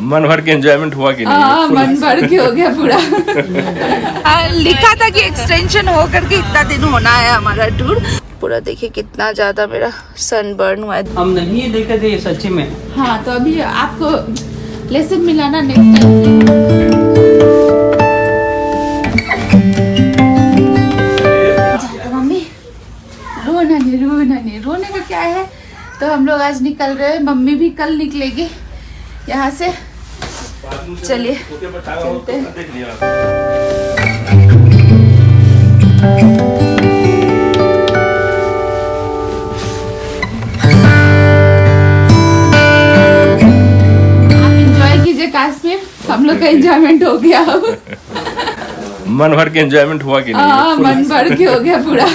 मन भर के एंजॉयमेंट हुआ कि नहीं? हाँ, मन भर के हो गया पूरा। लिखा था कि एक्सटेंशन हो करके इतना दिन होना है हमारा टूर। पूरा देखिए कितना ज्यादा मेरा सनबर्न हुआ है। हम नहीं देखे थे ये सच्ची में। हाँ, तो अभी आपको लेसन मिला ना नेक्स्ट टाइम से। मम्मी रोना नहीं, रोने का क्या है। तो हम लोग आज निकल रहे हैं, मम्मी भी कल निकलेगी यहाँ से। चलिए चलते हैं। काश्मीर हम लोग का एंजॉयमेंट हो गया अब। मन भर के एंजॉयमेंट हुआ कि नहीं? हाँ, मन भर के हो गया पूरा।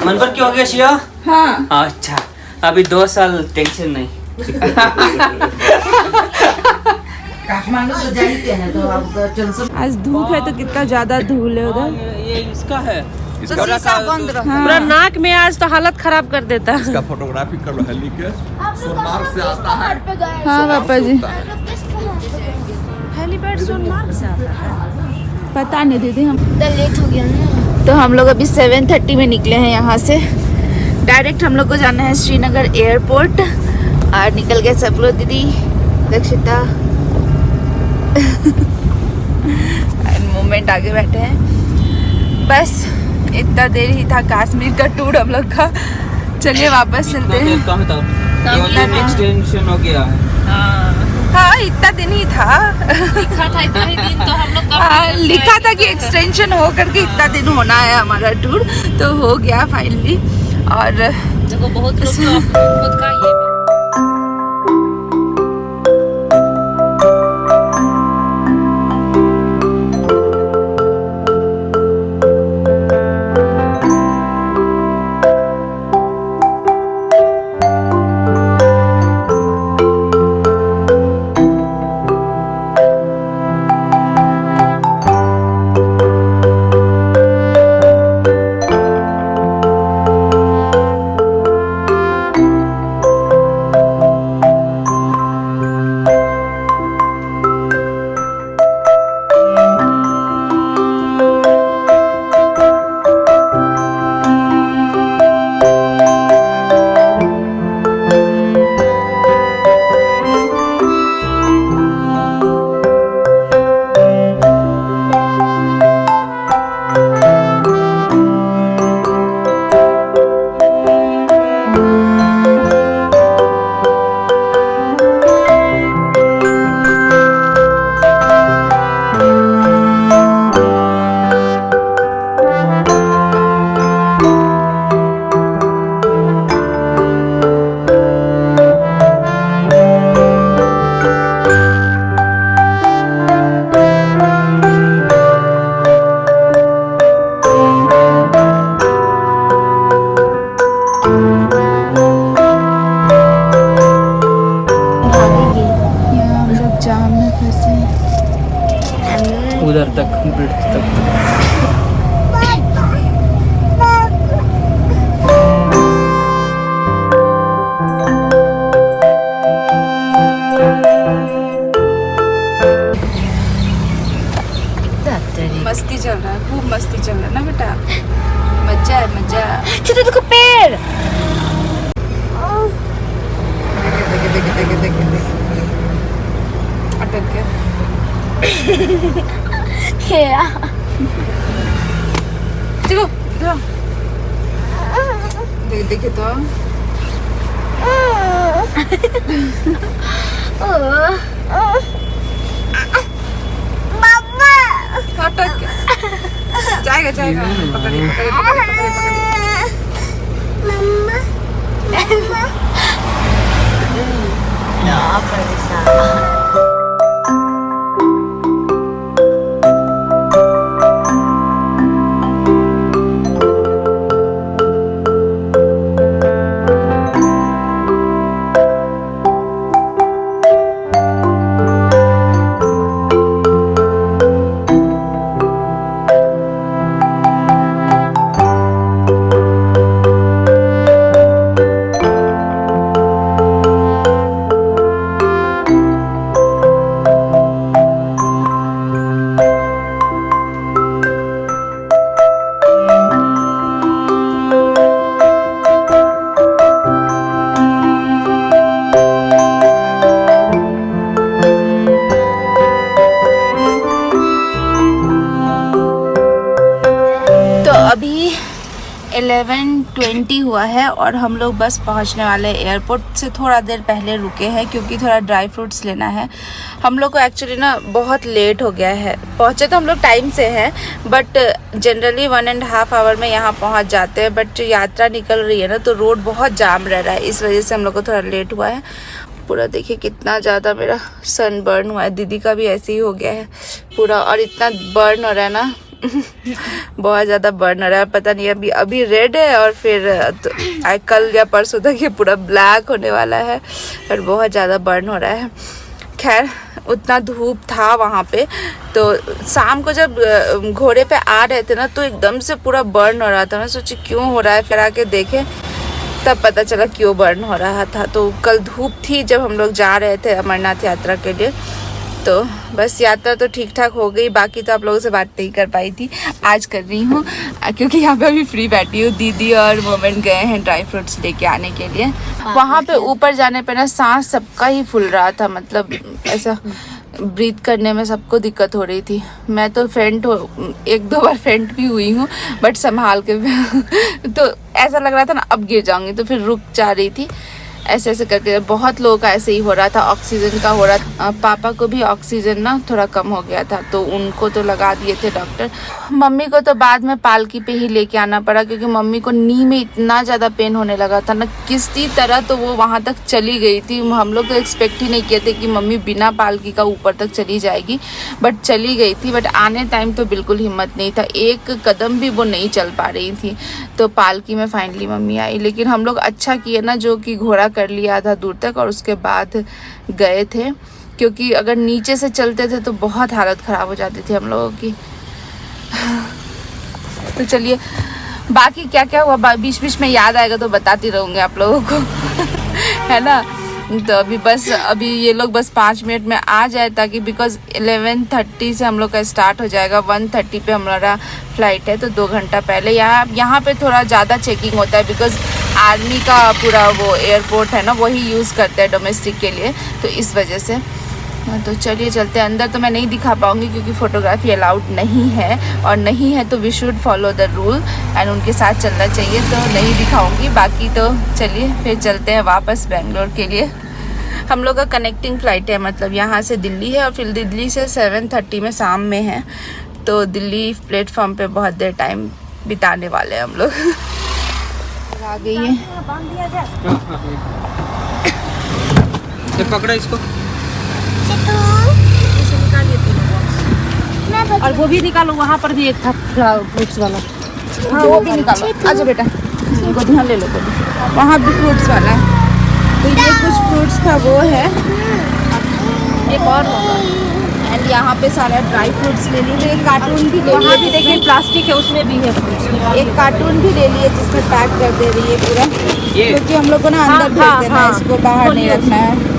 मन भर के हो गया शिया? हाँ। अच्छा, अभी 2 साल टेंशन नहीं। काठमांडू तो जानते हैं तो अब टेंशन। आज धूप है तो कितना ज्यादा धूल है उधर। ये इसका है। पूरा नाक में आज तो हालत खराब कर देता है। इसका फोटोग्राफी कर लो हेली के। सोनमार्ग से आता है। हाँ पापा जी, हेलीपैड सोनमार्ग से आता है। पता नहीं दीदी, हम लेट हो गया ना। तो हम लोग अभी 7:30 में निकले हैं यहाँ से। डायरेक्ट हम लोग को जाना है श्रीनगर एयरपोर्ट। और निकल गए सब लोग, दीदी, दक्षिता मोमेंट आगे बैठे हैं। बस इतना देर ही था कश्मीर का टूर हम लोग का। चलिए वापस चलते हैं। एक्सटेंशन हो गया है। हाँ, इतना दिन ही था। लिखा था इतना ही दिन, तो हम लोग हाँ, लिखा था कि एक्सटेंशन हो करके इतना दिन होना है हमारा टूर, तो हो गया फाइनली। और देखो बहुत लोग तो खुद का ये उधर तक ब्रिज तक। मस्ती चल रहा है, खूब मस्ती चल रहा है ना बेटा। मजा है, मजा। चलो देखो पेड़। अटक गया। चलो इधर देखे तो अटक गया। जाएगा जाएगा। पकड़िए पकड़िए पकड़िए पकड़िए। 11:20 हुआ है और हम लोग बस पहुंचने वाले हैं। एयरपोर्ट से थोड़ा देर पहले रुके हैं क्योंकि थोड़ा ड्राई फ्रूट्स लेना है। हम लोग को एक्चुअली ना बहुत लेट हो गया है। पहुंचे तो हम लोग टाइम से हैं बट जनरली 1.5 आवर में यहाँ पहुंच जाते हैं, बट यात्रा निकल रही है ना तो रोड बहुत जाम रह रहा है, इस वजह से हम लोग को थोड़ा लेट हुआ है। पूरा देखिए कितना ज़्यादा मेरा सन बर्न हुआ है, दीदी का भी ऐसे ही हो गया है पूरा, और इतना बर्न हो रहा है ना बहुत ज़्यादा बर्न हो रहा है। पता नहीं अभी रेड है और फिर कल या परसों तक ये पूरा ब्लैक होने वाला है और बहुत ज़्यादा बर्न हो रहा है। खैर उतना धूप था वहाँ पे, तो शाम को जब घोड़े पे आ रहे थे ना तो एकदम से पूरा बर्न हो रहा था। मैं सोची क्यों हो रहा है, फिर आके देखे तब पता चला क्यों बर्न हो रहा था। तो कल धूप थी जब हम लोग जा रहे थे अमरनाथ यात्रा के लिए। तो बस यात्रा तो ठीक ठाक हो गई, बाकी तो आप लोगों से बात नहीं कर पाई थी, आज कर रही हूँ क्योंकि यहाँ पे अभी फ्री बैठी हूँ। दीदी और मोमेंट गए हैं ड्राई फ्रूट्स लेके आने के लिए। वहाँ पे ऊपर जाने पे ना सांस सबका ही फूल रहा था, मतलब ऐसा ब्रीथ करने में सबको दिक्कत हो रही थी। मैं तो फेंट 1-2 बार फेंट भी हुई हूँ बट संभाल के तो ऐसा लग रहा था ना अब गिर जाऊंगी, तो फिर रुक जा रही थी। ऐसे ऐसे करके बहुत लोगों का ऐसे ही हो रहा था, ऑक्सीजन का हो रहा था। पापा को भी ऑक्सीजन ना थोड़ा कम हो गया था तो उनको तो लगा दिए थे डॉक्टर। मम्मी को तो बाद में पालकी पे ही लेके आना पड़ा क्योंकि मम्मी को नी में इतना ज़्यादा पेन होने लगा था ना, किसी तरह तो वो वहाँ तक चली गई थी। हम लोग तो एक्सपेक्ट ही नहीं किए थे कि मम्मी बिना पालकी का ऊपर तक चली जाएगी, बट चली गई थी। बट आने टाइम तो बिल्कुल हिम्मत नहीं था, एक कदम भी वो नहीं चल पा रही थी। तो पालकी में फाइनली मम्मी आई, लेकिन हम लोग अच्छा किए ना जो कि घोड़ा कर लिया था दूर तक और उसके बाद गए थे, क्योंकि अगर नीचे से चलते थे तो बहुत हालत ख़राब हो जाती थी हम लोगों की। तो चलिए बाकी क्या क्या हुआ बीच बीच में याद आएगा तो बताती रहूँगी आप लोगों को है ना। तो अभी ये लोग बस 5 मिनट में आ जाए ताकि बिकॉज 11:30 से हम लोग का स्टार्ट हो जाएगा, 1:30 पे हमारा फ़्लाइट है। तो 2 घंटा पहले यहाँ पे थोड़ा ज़्यादा चेकिंग होता है बिकॉज आर्मी का पूरा वो एयरपोर्ट है ना वही यूज़ करते हैं डोमेस्टिक के लिए, तो इस वजह से। तो चलिए चलते हैं अंदर। तो मैं नहीं दिखा पाऊँगी क्योंकि फ़ोटोग्राफी अलाउड नहीं है, और नहीं है तो we should follow the rule and उनके साथ चलना चाहिए, तो नहीं दिखाऊंगी। बाकी तो चलिए फिर चलते हैं वापस बेंगलोर के लिए। हम लोग का कनेक्टिंग फ़्लाइट है, मतलब यहाँ से दिल्ली है और फिर दिल्ली से 7:30 में शाम में है। तो दिल्ली प्लेटफॉर्म पे बहुत देर टाइम बिताने वाले हैं हम लोग। आ गई है, पकड़ो इसको और वो भी निकालो, वहाँ पर भी एक था फ्रूट्स वाला। हाँ वो भी निकालो, आजा बेटा गोदी, हाँ ले लो गोदी। वहाँ भी फ्रूट्स वाला है, तो ये कुछ फ्रूट्स था वो है, एक और होगा। एंड यहाँ पे सारा ड्राई फ्रूट्स ले लिए। एक कार्टून भी ले लिए, वहाँ भी देखिए प्लास्टिक है, उसमें भी है फ्रूट्स। एक कार्टून भी ले लिए जिसमें पैक कर दे रही है पूरा, क्योंकि हम लोग को ना अंदर भेज देना है, इसको बाहर नहीं रखना है।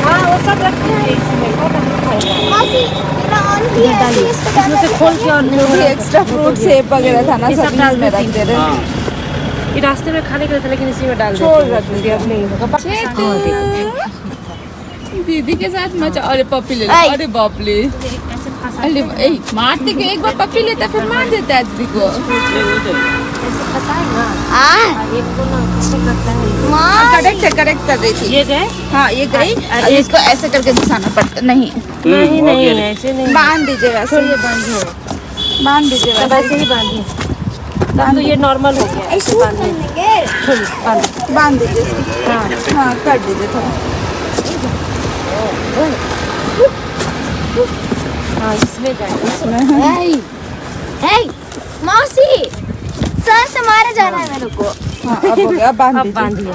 हाँ वो सब रखते हैं इसमें से खोल के, और जो भी एक्स्ट्रा फ्रूट सेब वगैरह था ना सब डाल में रख दे रहे हैं। ये रास्ते में खाने के लिए था लेकिन इसी में डाल छोड़ रख दिया अब नहीं होगा। दीदी के साथ मजा। अरे पप्पी ले लो, अरे बाप रे, अरे मारते के एक बार पप्पी लेता फिर मार देता है दीदी को। करेक्ट कर रही थी। ये गए? हाँ ये गई, इसको ऐसे करके घुसाना पड़ता। नहीं नहीं ऐसे नहीं, बांध दीजिए वैसे, बांध दीजिए वैसे ही बांधिए। तब तो ये नॉर्मल हो गया, ऐसे बांध दीजिए। हाँ कर दीजिए थोड़ा। हाँ इसमें जाए। मौसी सर से मारे जाना है मेरे को। हाँ अब हो गया, बांध अब दीजिए। बांधिए।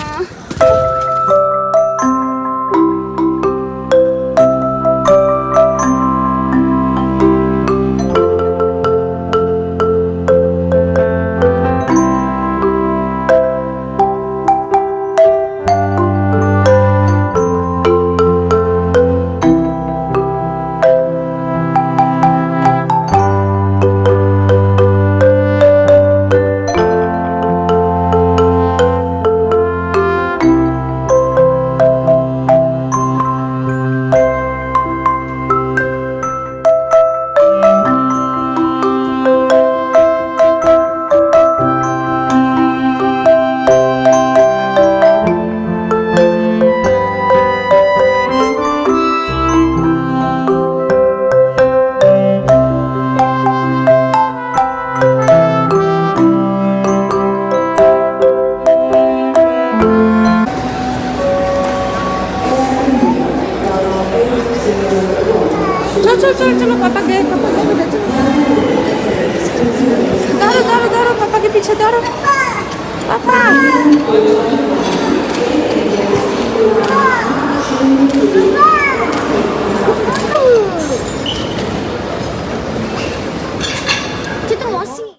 पापा गए बेटा, चलो दौड़ो दौड़ो पापा के पीछे दौड़ो पापा।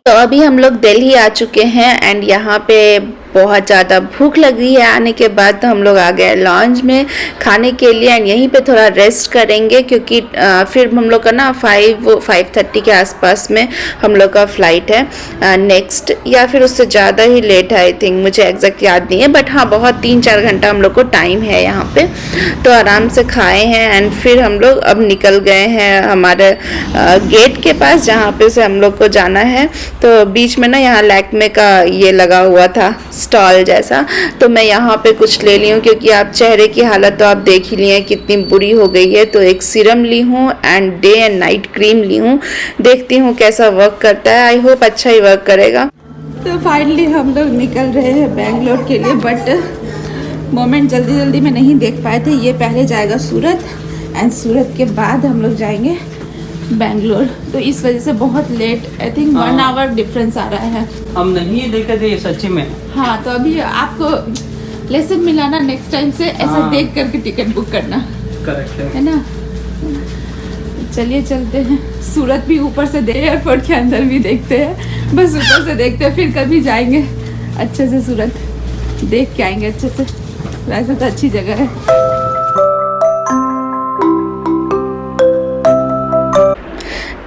तो अभी हम लोग दिल्ली आ चुके हैं एंड यहाँ पे बहुत ज़्यादा भूख लगी है आने के बाद, तो हम लोग आ गए लॉन्च में खाने के लिए एंड यहीं पे थोड़ा रेस्ट करेंगे क्योंकि फिर हम लोग का ना 5:30 के आसपास में हम लोग का फ़्लाइट है नेक्स्ट, या फिर उससे ज़्यादा ही लेट है आई थिंक, मुझे एग्जैक्ट याद नहीं है, बट हाँ बहुत 3-4 घंटा हम लोग को टाइम है यहाँ पे। तो आराम से खाए हैं एंड फिर हम लोग अब निकल गए हैं हमारे गेट के पास जहाँ पे से हम लोग को जाना है। तो बीच में ना यहाँ लैक्मे का ये लगा हुआ था स्टॉल जैसा, तो मैं यहाँ पे कुछ ले ली हूँ क्योंकि आप चेहरे की हालत तो आप देख ही लिए कितनी बुरी हो गई है। तो एक सीरम ली हूँ and day and night cream ली हूँ, देखती हूँ कैसा वर्क करता है, आई होप अच्छा ही वर्क करेगा। तो फाइनली हम लोग निकल रहे हैं बेंगलोर के लिए, बट मोमेंट जल्दी में नहीं देख पाए थे। ये पहले जाएगा सूरत एंड सूरत के बाद हम लोग जाएंगे बेंगलोर, तो इस वजह से बहुत late, I think 1 hour difference आ रहा है। हम नहीं देखे थे ये सच्ची में। हाँ तो अभी आपको लेसन मिला ना, नेक्स्ट टाइम से ऐसा देख करके टिकट बुक करना, करेक्ट है ना। चलिए चलते हैं, सूरत भी ऊपर से एयरपोर्ट के अंदर भी देखते हैं, बस ऊपर से देखते हैं, फिर कभी जाएंगे अच्छे से सूरत देख के आएंगे अच्छे से। वैसे तो अच्छी जगह है।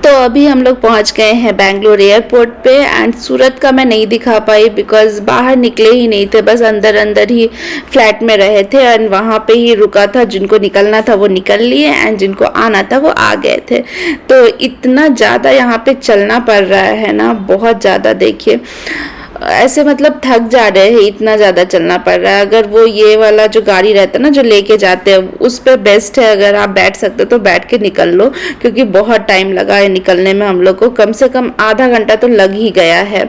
तो अभी हम लोग पहुंच गए हैं बेंगलोर एयरपोर्ट पे एंड सूरत का मैं नहीं दिखा पाई बिकॉज बाहर निकले ही नहीं थे, बस अंदर ही फ्लैट में रहे थे एंड वहाँ पे ही रुका था। जिनको निकलना था वो निकल लिए एंड जिनको आना था वो आ गए थे। तो इतना ज़्यादा यहाँ पे चलना पड़ रहा है ना, बहुत ज़्यादा, देखिए ऐसे मतलब थक जा रहे हैं, इतना ज़्यादा चलना पड़ रहा है। अगर वो ये वाला जो गाड़ी रहता है ना जो लेके जाते हैं, उस पे बेस्ट है, अगर आप बैठ सकते हो तो बैठ के निकल लो, क्योंकि बहुत टाइम लगा है निकलने में, हम लोग को कम से कम आधा घंटा तो लग ही गया है।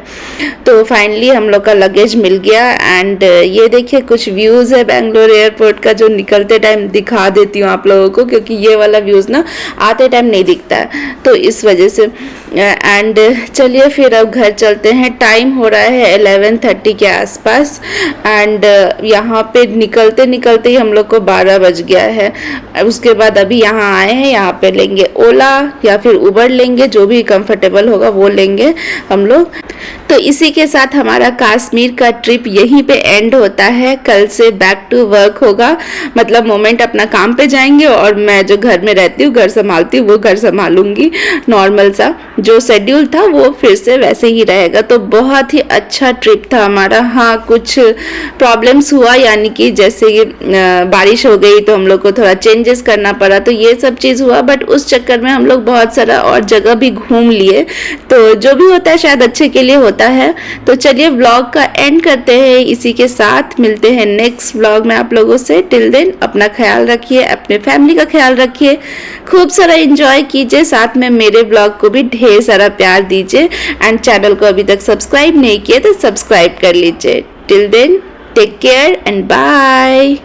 तो फाइनली हम लोग का लगेज मिल गया एंड ये देखिए कुछ व्यूज़ है बेंगलोर एयरपोर्ट का जो निकलते टाइम दिखा देती हूँ आप लोगों को, क्योंकि ये वाला व्यूज़ ना आते टाइम नहीं दिखता है, तो इस वजह से। एंड चलिए फिर अब घर चलते हैं, टाइम हो रहा है 11:30 के आसपास एंड यहाँ पे निकलते ही हम लोग को 12 बज गया है। उसके बाद अभी यहाँ आए हैं, यहाँ पे लेंगे ओला या फिर उबर लेंगे, जो भी कंफर्टेबल होगा वो लेंगे हम लोग। तो इसी के साथ हमारा कश्मीर का ट्रिप यहीं पे एंड होता है। कल से बैक टू वर्क होगा, मतलब मोमेंट अपना काम पे जाएंगे और मैं जो घर में रहती हूँ, घर संभालती हूँ, वो घर संभालूंगी। नॉर्मल सा जो शेड्यूल था वो फिर से वैसे ही रहेगा। तो बहुत ही अच्छा ट्रिप था हमारा। हाँ कुछ प्रॉब्लम्स हुआ, यानी कि जैसे बारिश हो गई तो हम लोग को थोड़ा चेंजेस करना पड़ा, तो ये सब चीज़ हुआ, बट उस चक्कर में हम लोग बहुत सारा और जगह भी घूम लिए। तो जो भी होता है शायद अच्छे के लिए होता है। तो चलिए व्लॉग का एंड करते हैं इसी के साथ, मिलते हैं नेक्स्ट व्लॉग में आप लोगों से। टिल देन अपना ख्याल रखिए, अपने फैमिली का ख्याल रखिए, खूब सारा एंजॉय कीजिए, साथ में मेरे व्लॉग को भी ढेर सारा प्यार दीजिए एंड चैनल को अभी तक सब्सक्राइब नहीं किए तो सब्सक्राइब कर लीजिए। Till then take care and bye.